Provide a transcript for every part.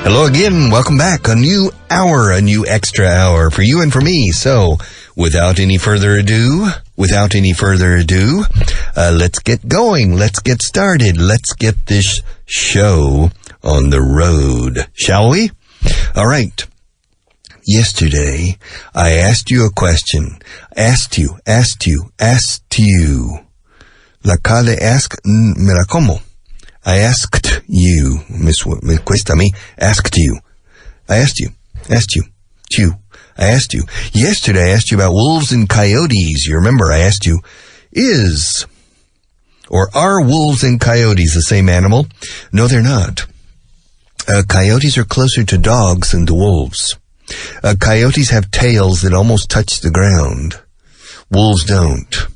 Hello again. Welcome back. A new hour, a new extra hour for you and for me. So, without any further ado, let's get going. Let's get started. Let's get this show on the road, shall we? All right. Yesterday, I asked you a question. Asked you. La calle ask, me la como. I asked you. Me cuesta a mí. Asked you. I asked you. I asked you. Yesterday, I asked you about wolves and coyotes. You remember, I asked you, are wolves and coyotes the same animal? No, they're not. Coyotes are closer to dogs than to wolves. Coyotes have tails that almost touch the ground. Wolves don't.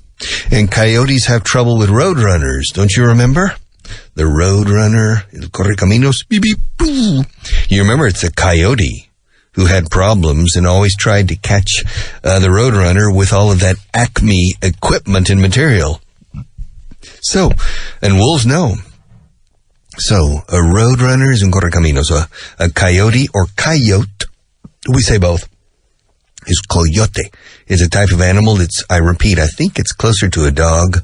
And coyotes have trouble with roadrunners. Don't you remember? The roadrunner, el correcaminos, beep, beep, boo. You remember it's a coyote who had problems and always tried to catch the roadrunner with all of that Acme equipment and material. So, and wolves know. So, a roadrunner is un correcaminos. A coyote or coyote, we say both, is coyote. It's a type of animal that's, I repeat, I think it's closer to a dog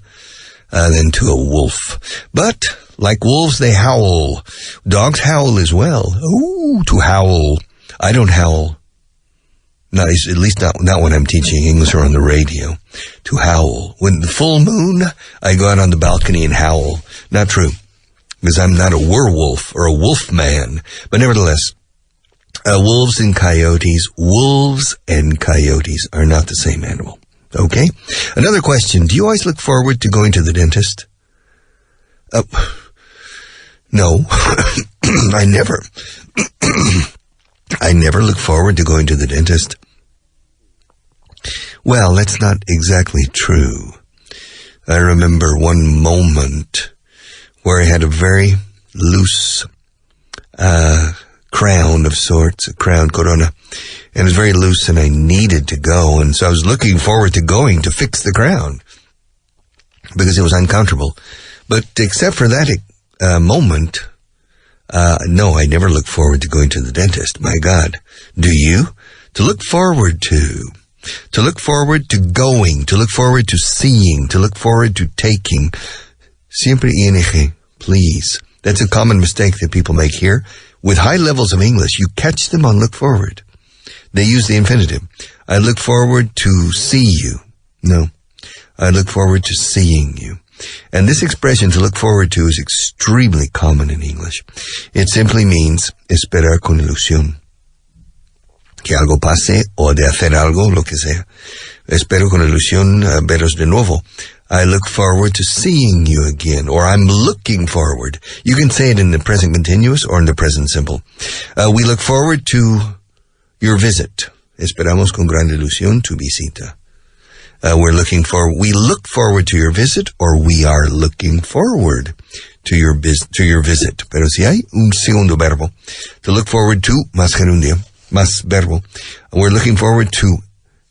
than to a wolf. But, like wolves, they howl. Dogs howl as well. Ooh, to howl. I don't howl. Not, at least not when I'm teaching English or on the radio. To howl. When the full moon, I go out on the balcony and howl. Not true. Because I'm not a werewolf or a wolf man. But nevertheless, wolves and coyotes are not the same animal. Okay? Another question. Do you always look forward to going to the dentist? No. I never look forward to going to the dentist. Well, that's not exactly true. I remember one moment where I had a very loose crown of sorts, a crown corona, and it was very loose and I needed to go, and so I was looking forward to going to fix the crown because it was uncomfortable. But except for that moment, no, I never look forward to going to the dentist. My God. Do you? To look forward to going, to look forward to seeing, to look forward to taking. Siempre ing, please. That's a common mistake that people make here. With high levels of English, you catch them on look forward. They use the infinitive. I look forward to see you. No. I look forward to seeing you. And this expression, to look forward to, is extremely common in English. It simply means esperar con ilusión. Que algo pase o de hacer algo, lo que sea. Espero con ilusión veros de nuevo. I look forward to seeing you again, or I'm looking forward. You can say it in the present continuous or in the present simple. We look forward to your visit. Esperamos con gran ilusión tu visita. We look forward to your visit, or we are looking forward to your visit. Pero si hay un segundo verbo, to look forward to, más gerundio, más verbo. We're looking forward to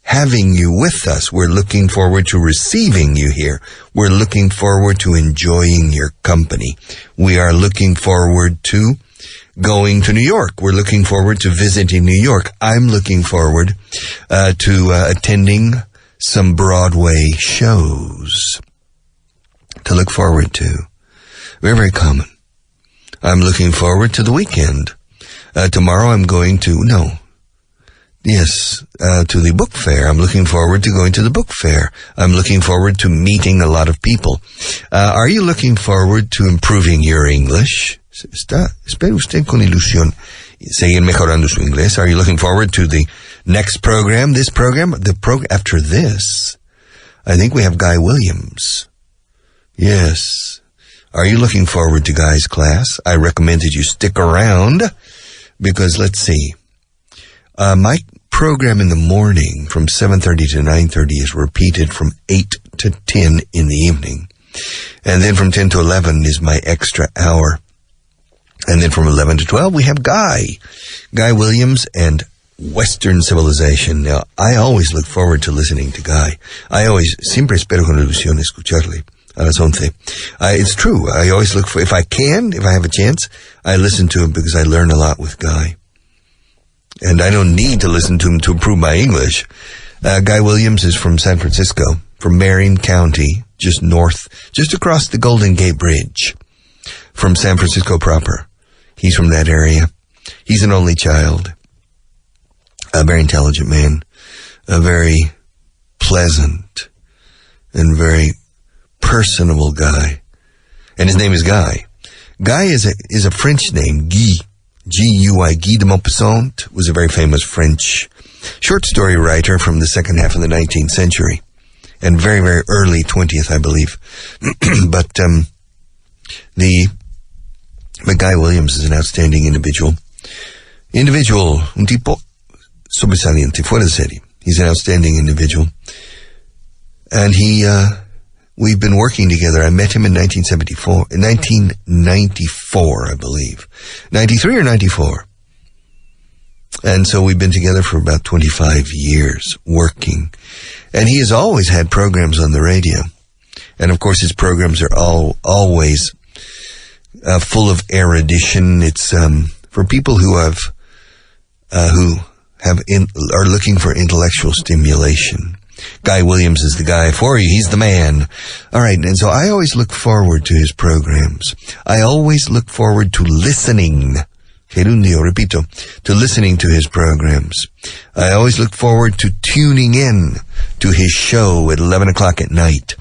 having you with us. We're looking forward to receiving you here. We're looking forward to enjoying your company. We are looking forward to going to New York. We're looking forward to visiting New York. I'm looking forward to attending some Broadway shows. To look forward to. Very, very common. I'm looking forward to the weekend. Tomorrow I'm going to the book fair. I'm looking forward to going to the book fair. I'm looking forward to meeting a lot of people. Are you looking forward to improving your English? Espero usted con ilusión seguir mejorando su inglés. Are you looking forward to the next program? This program? After this, I think we have Guy Williams. Yes. Are you looking forward to Guy's class? I recommend that you stick around because let's see. My program in the morning from 7:30 to 9:30 is repeated from 8 to 10 in the evening. And then from 10 to 11 is my extra hour. And then from 11 to 12 we have Guy Williams and Western Civilization. Now, I always look forward to listening to Guy. Siempre espero con ilusión escucharle. a las 11. It's true. I always look for, if I have a chance, I listen to him because I learn a lot with Guy. And I don't need to listen to him to improve my English. Guy Williams is from San Francisco, from Marin County, just across the Golden Gate Bridge, from San Francisco proper. He's from that area. He's an only child, a very intelligent man, a very pleasant and very personable guy. And his name is Guy. Guy is a French name, Guy. G-U-I, Guy de Maupassant, was a very famous French short story writer from the second half of the 19th century. And very, very early 20th, I believe. But Guy Williams is an outstanding individual. Un tipo sobresaliente, fuera de serie. He's an outstanding individual. And we've been working together. I met him in 1994, I believe. 93 or 94. And so we've been together for about 25 years working. And he has always had programs on the radio. And of course his programs are always full of erudition. It's for people who are looking for intellectual stimulation. Guy Williams is the guy for you. He's the man. All right, and so I always look forward to his programs. I always look forward to listening. Hr1Pt1, to listening to his programs. I always look forward to tuning in to his show at 11 o'clock at night.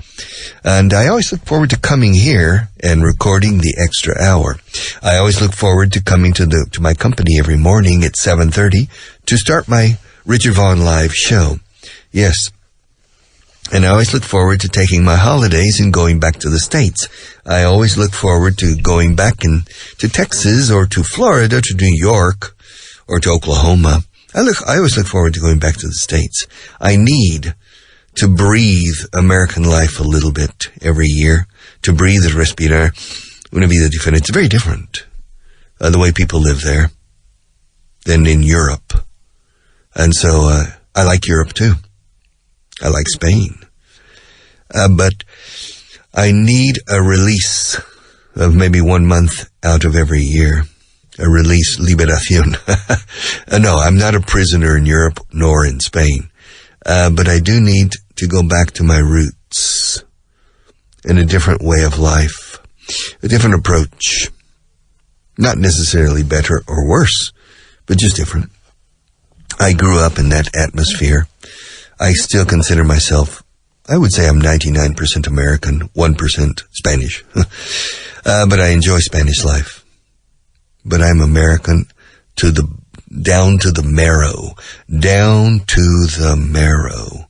And I always look forward to coming here and recording the extra hour. I always look forward to coming to my company every morning at 7:30 to start my Richard Vaughan live show. Yes. And I always look forward to taking my holidays and going back to the States. I always look forward to going back to Texas or to Florida, to New York or to Oklahoma. I always look forward to going back to the States. I need to breathe American life a little bit every year, to breathe and respirar una vida diferente. It's very different, the way people live there than in Europe. And so I like Europe too. I like Spain. But I need a release of maybe 1 month out of every year. A release, liberación. No, I'm not a prisoner in Europe nor in Spain. But I do need to go back to my roots in a different way of life, a different approach. Not necessarily better or worse, but just different. I grew up in that atmosphere. I still consider myself, I would say I'm 99% American, 1% Spanish. But I enjoy Spanish life. But I'm American down to the marrow. Down to the marrow.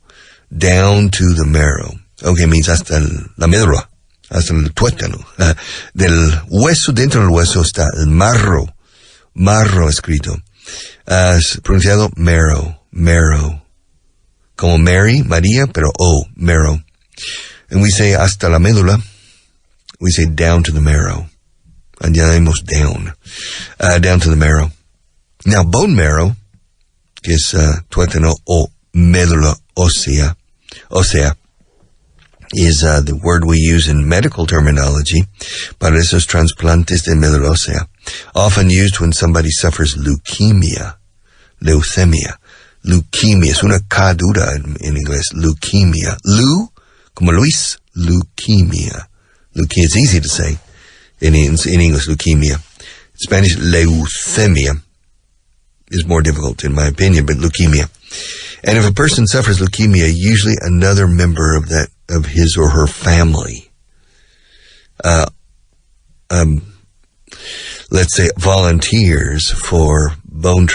Down to the marrow. Okay, means hasta la médula, hasta el tuétano. Del hueso, dentro del hueso está el marro. Marro escrito. Pronunciado marrow. Como Mary, María, pero marrow. And we say hasta la médula. We say down to the marrow. Añadimos down. Down to the marrow. Now, bone marrow, que es tuétano o médula ósea, is the word we use in medical terminology para esos trasplantes de médula ósea, often used when somebody suffers leucemia. Leukemia, es una K dura en inglés, leukemia. Como Luis, leukemia. It's easy to say in English, leukemia. In Spanish, leucemia is more difficult in my opinion, but leukemia. And if a person suffers leukemia, usually another member of his or her family, let's say volunteers for bone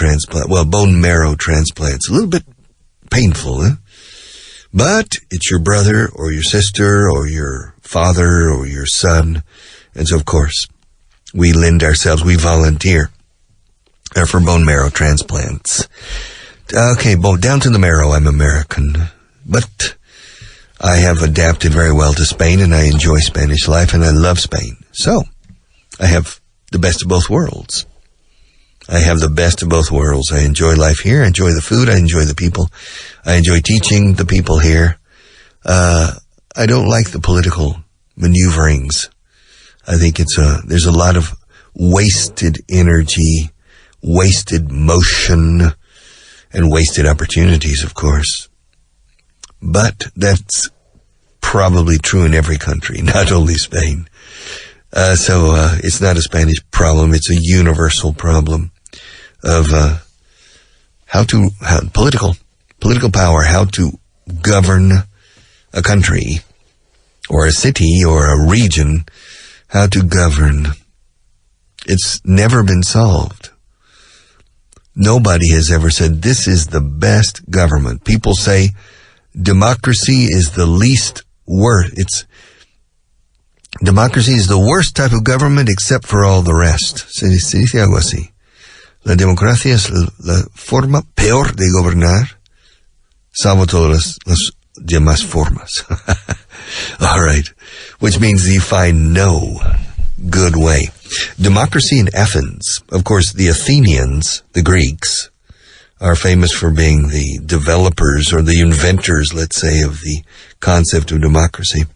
marrow transplants. A little bit painful, but it's your brother or your sister or your father or your son. And so, of course, we volunteer for bone marrow transplants. Okay, down to the marrow, I'm American. But I have adapted very well to Spain, and I enjoy Spanish life, and I love Spain. So, I have the best of both worlds. I have the best of both worlds. I enjoy life here. I enjoy the food. I enjoy the people. I enjoy teaching the people here. I don't like the political maneuverings. I think there's a lot of wasted energy, wasted motion, and wasted opportunities, of course. But that's probably true in every country, not only Spain. So it's not a Spanish problem, it's a universal problem of political power, how to govern a country or a city or a region, how to govern. It's never been solved. Nobody has ever said, this is the best government. People say democracy is the least worst. Democracy is the worst type of government except for all the rest. Se dice algo así. La democracia es la forma peor de gobernar, salvo todas las demás formas. All right. Which means you find no good way. Democracy in Athens. Of course, the Athenians, the Greeks, are famous for being the developers or the inventors, let's say, of the concept of democracy.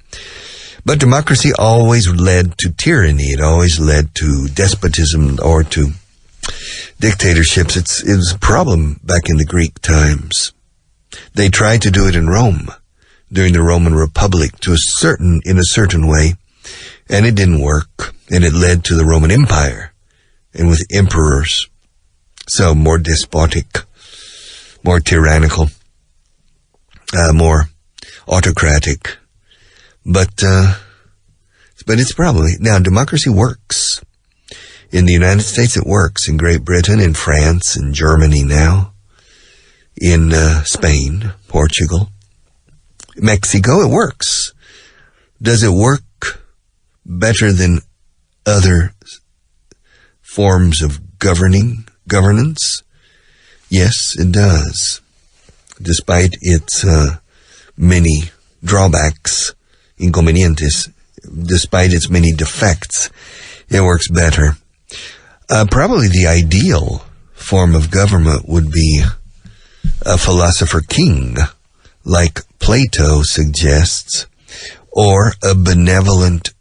But democracy always led to tyranny. It always led to despotism or to dictatorships. It was a problem back in the Greek times. They tried to do it in Rome during the Roman Republic in a certain way, and it didn't work, and it led to the Roman Empire, and with emperors, so more despotic, more tyrannical, more autocratic, but it's probably, now democracy works. In the United States it works, in Great Britain, in France, in Germany now, in Spain, Portugal, Mexico, it works. Does it work better than other forms of governance? Yes, it does. Despite its many drawbacks, inconvenientes, despite its many defects, it works better. Probably the ideal form of government would be a philosopher king, like Plato suggests, or a benevolent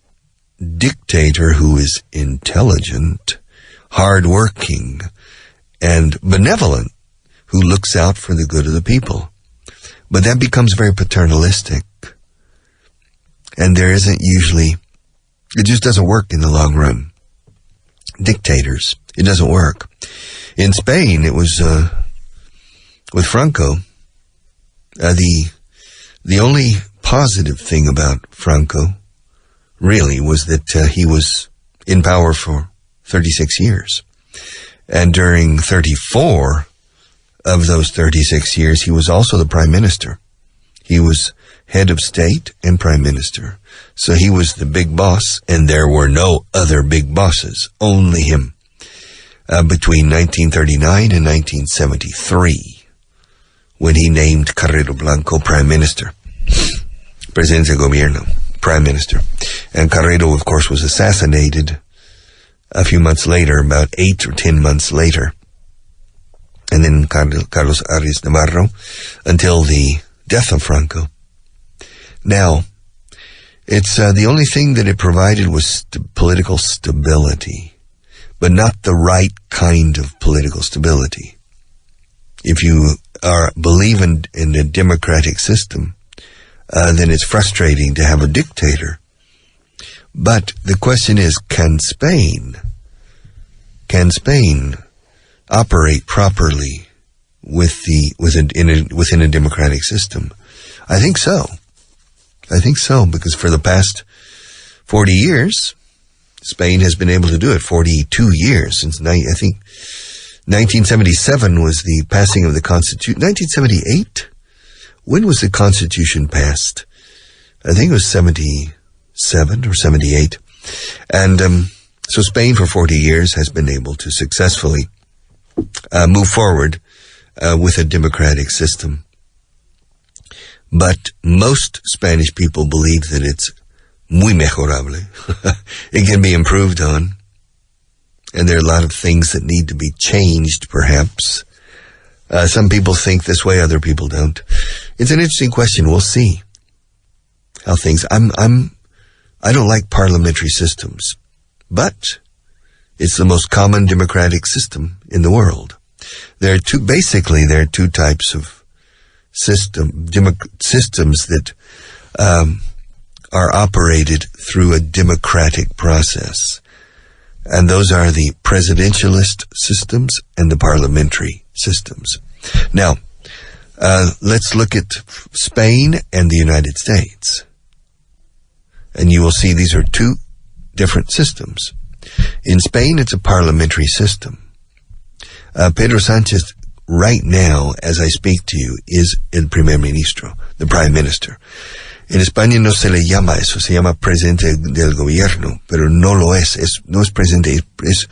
dictator who is intelligent, hard-working, and benevolent, who looks out for the good of the people. But that becomes very paternalistic, and there isn't usually, it just doesn't work in the long run. Dictators, it doesn't work. In Spain, it was with Franco. The only positive thing about Franco really was that he was in power for 36 years. And during 34 of those 36 years, he was also the prime minister. He was head of state and prime minister. So he was the big boss, and there were no other big bosses, only him. Between 1939 and 1973, when he named Carrero Blanco prime minister, presidente de gobierno, prime minister. And Carrero, of course, was assassinated a few months later, about 8 or 10 months later. And then Carlos Arias Navarro, until the death of Franco. Now, it's the only thing that it provided was political stability, but not the right kind of political stability. If you believe in a democratic system, then it's frustrating to have a dictator. But the question is, can Spain operate properly within a democratic system? I think so. Because for the past 40 years, Spain has been able to do it. 42 years since I think 1977 was the passing of the Constitution. 1978? When was the Constitution passed? I think it was 77 or 78. And so Spain for 40 years has been able to successfully move forward with a democratic system. But most Spanish people believe that it's muy mejorable. It can be improved on. And there are a lot of things that need to be changed, perhaps. Some people think this way, other people don't. It's an interesting question. We'll see how things. I'm I don't like parliamentary systems, but it's the most common democratic system in the world. There are two types of systems that are operated through a democratic process. And those are the presidentialist systems and the parliamentary systems. Now, let's look at Spain and the United States. And you will see these are two different systems. In Spain, it's a parliamentary system. Pedro Sánchez, right now, as I speak to you, is el primer ministro, the prime minister. En España no se le llama eso, se llama presidente del gobierno, pero no lo es, no es presidente, es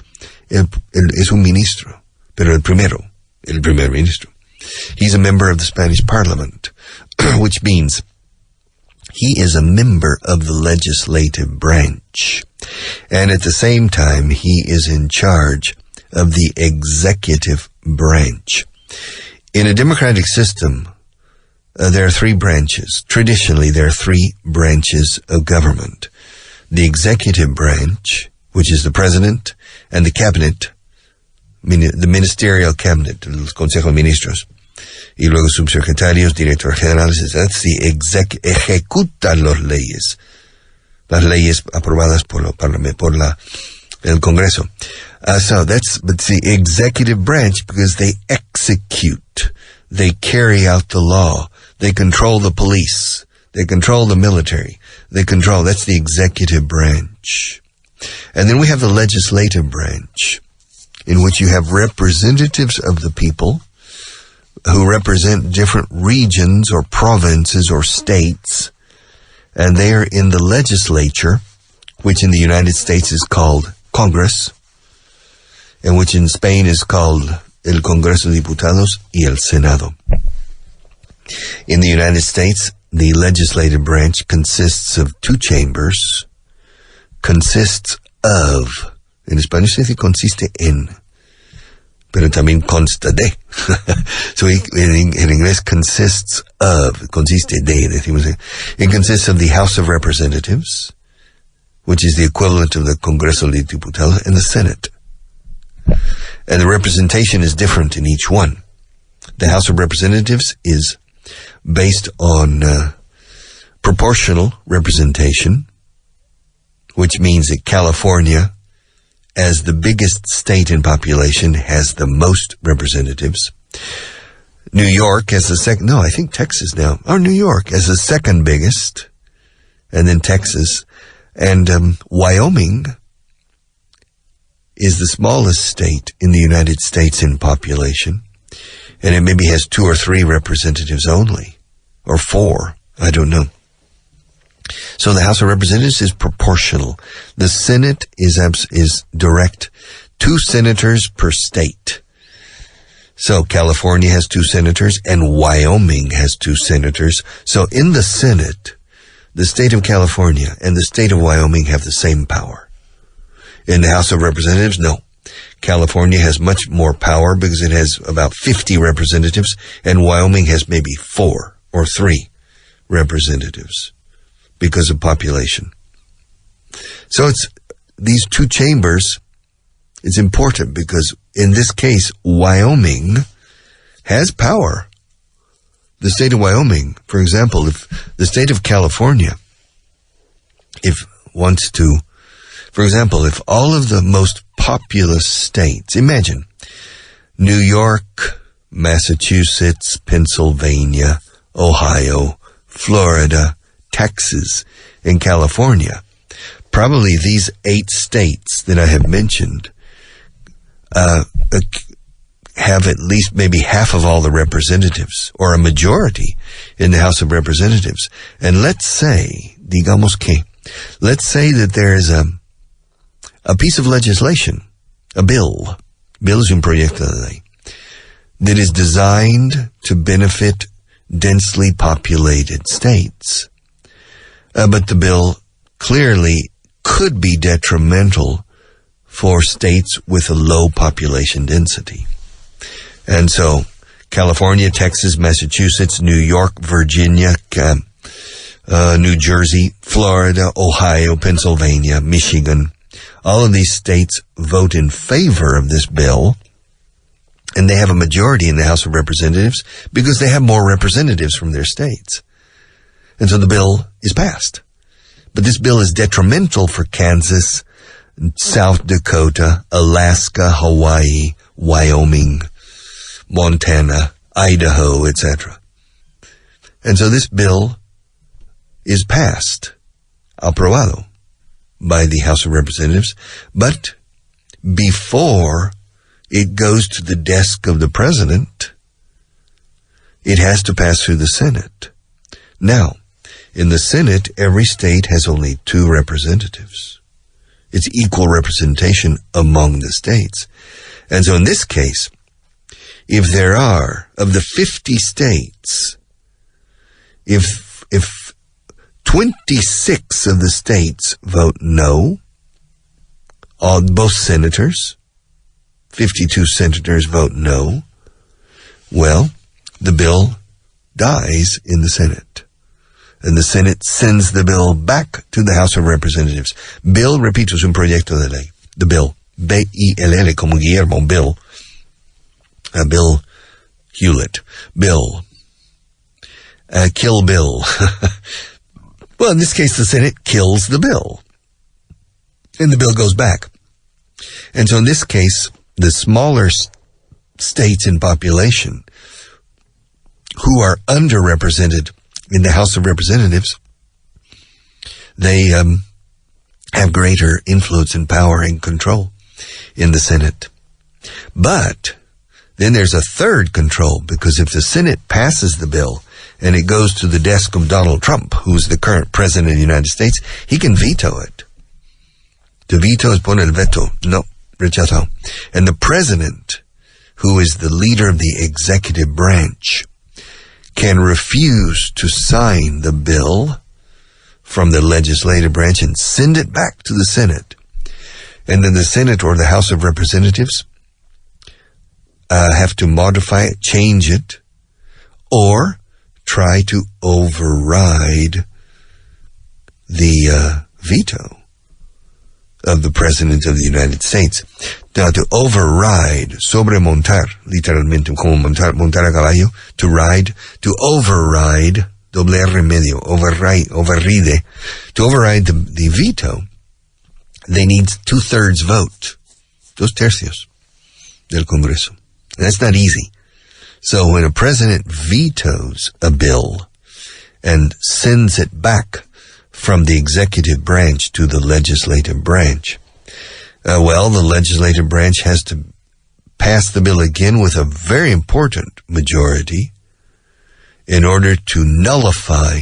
un ministro, pero el primer ministro. He's a member of the Spanish parliament, which means he is a member of the legislative branch. And at the same time, he is in charge of the executive branch. In a democratic system, there are three branches. Traditionally, there are three branches of government. The executive branch, which is the president, and the cabinet, the ministerial cabinet, el Consejo de Ministros, y luego subsecretarios, directores generales. That's the ejecutan las leyes aprobadas por el Congreso. So but the executive branch, because they execute, they carry out the law, they control the police, they control the military, that's the executive branch. And then we have the legislative branch, in which you have representatives of the people who represent different regions or provinces or states, and they are in the legislature, which in the United States is called Congress, and which in Spain is called el Congreso de Diputados y el Senado. In the United States, the legislative branch consists of two chambers, en español se dice consiste en, pero también consta de. So en inglés consiste de, decimos. It consists of the House of Representatives, which is the equivalent of the Congreso de Diputados, and the Senate. And the representation is different in each one. The House of Representatives is based on proportional representation, which means that California, as the biggest state in population, has the most representatives. New York as the second, I think Texas now, New York as the second biggest, and then Texas. And Wyoming is the smallest state in the United States in population, and it maybe has 2 or 3 representatives only, or 4, I don't know. So the House of Representatives is proportional. The Senate is direct, 2 senators per state. So California has 2 senators, and Wyoming has 2 senators. So in the Senate, the state of California and the state of Wyoming have the same power. In the House of Representatives, no. California has much more power because it has about 50 representatives, and Wyoming has maybe 4 or 3 representatives because of population. So it's these 2 chambers. It's important because in this case, Wyoming has power. The state of Wyoming, for example, if the state of California, if all of the most populous states, imagine New York, Massachusetts, Pennsylvania, Ohio, Florida, Texas, and California, probably these 8 states that I have mentioned have at least maybe half of all the representatives, or a majority in the House of Representatives. And let's say that there is a piece of legislation, a bill es un proyecto de ley, that is designed to benefit densely populated states. But the bill clearly could be detrimental for states with a low population density. And so California, Texas, Massachusetts, New York, Virginia, New Jersey, Florida, Ohio, Pennsylvania, Michigan. All of these states vote in favor of this bill, and they have a majority in the House of Representatives because they have more representatives from their states. And so the bill is passed. But this bill is detrimental for Kansas, South Dakota, Alaska, Hawaii, Wyoming, Montana, Idaho, etc. And so this bill is passed, aprobado, by the House of Representatives, but before it goes to the desk of the president, it has to pass through the Senate. Now, in the Senate, every state has only 2 representatives. It's equal representation among the states. And so in this case, if there are, of the 50 states, if 26 of the states vote no, both senators, 52 senators vote no, well, the bill dies in the Senate. And the Senate sends the bill back to the House of Representatives. Bill, repito, es un proyecto de ley. The bill. B-I-L-L, como Guillermo, Bill. Bill Hewlett. Bill. Kill Bill. Well, in this case, the Senate kills the bill. And the bill goes back. And so in this case, the smaller states in population who are underrepresented in the House of Representatives, they have greater influence and power and control in the Senate. But then there's a third control, because if the Senate passes the bill and it goes to the desk of Donald Trump, who's the current president of the United States, he can veto it. To veto is pone el veto. No, rechazado. And the president, who is the leader of the executive branch, can refuse to sign the bill from the legislative branch and send it back to the Senate. And then the Senate or the House of Representatives have to modify it, change it, or try to override the veto of the President of the United States. Now, to override, sobremontar, literalmente, como montar a caballo, to ride, to override, doble R medio, override, to override the veto, they need 2/3 vote, 2 tercios del Congreso. And that's not easy. So when a president vetoes a bill and sends it back from the executive branch to the legislative branch, the legislative branch has to pass the bill again with a very important majority in order to nullify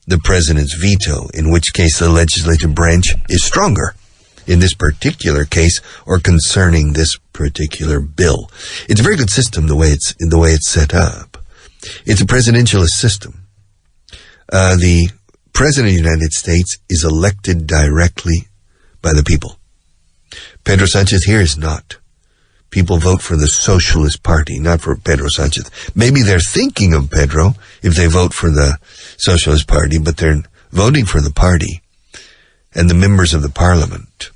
the president's veto, in which case the legislative branch is stronger in this particular case or concerning this particular bill. It's a very good system the way it's set up. It's a presidentialist system. The President of the United States is elected directly by the people. Pedro Sanchez here is not. People vote for the Socialist Party, not for Pedro Sanchez. Maybe they're thinking of Pedro if they vote for the Socialist Party, but they're voting for the party and the members of the parliament.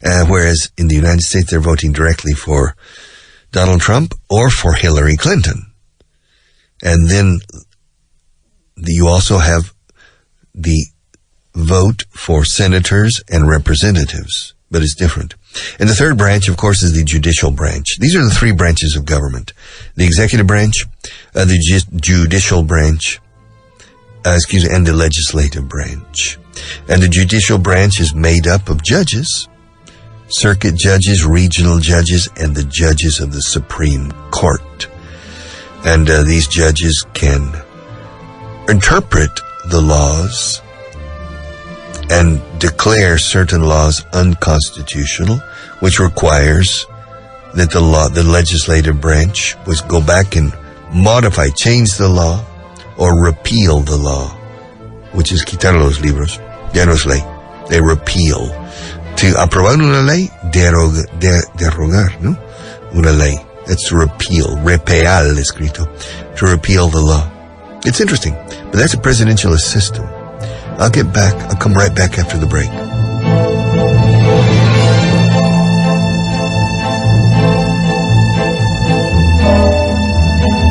Whereas in the United States, they're voting directly for Donald Trump or for Hillary Clinton. And then you also have the vote for senators and representatives, but it's different. And the third branch, of course, is the judicial branch. These are the 3 branches of government. The executive branch, the judicial branch, and the legislative branch. And the judicial branch is made up of judges, circuit judges, regional judges, and the judges of the Supreme Court. And these judges can interpret the laws and declare certain laws unconstitutional, which requires that the legislative branch was go back and modify, change the law, or repeal the law, which is quitar los libros. Ya no es ley. They repeal. To aprobar una ley, derogar, ¿no? Una ley. That's to repeal. Repeal escrito. To repeal the law. It's interesting, but that's a presidentialist system. I'll come right back after the break.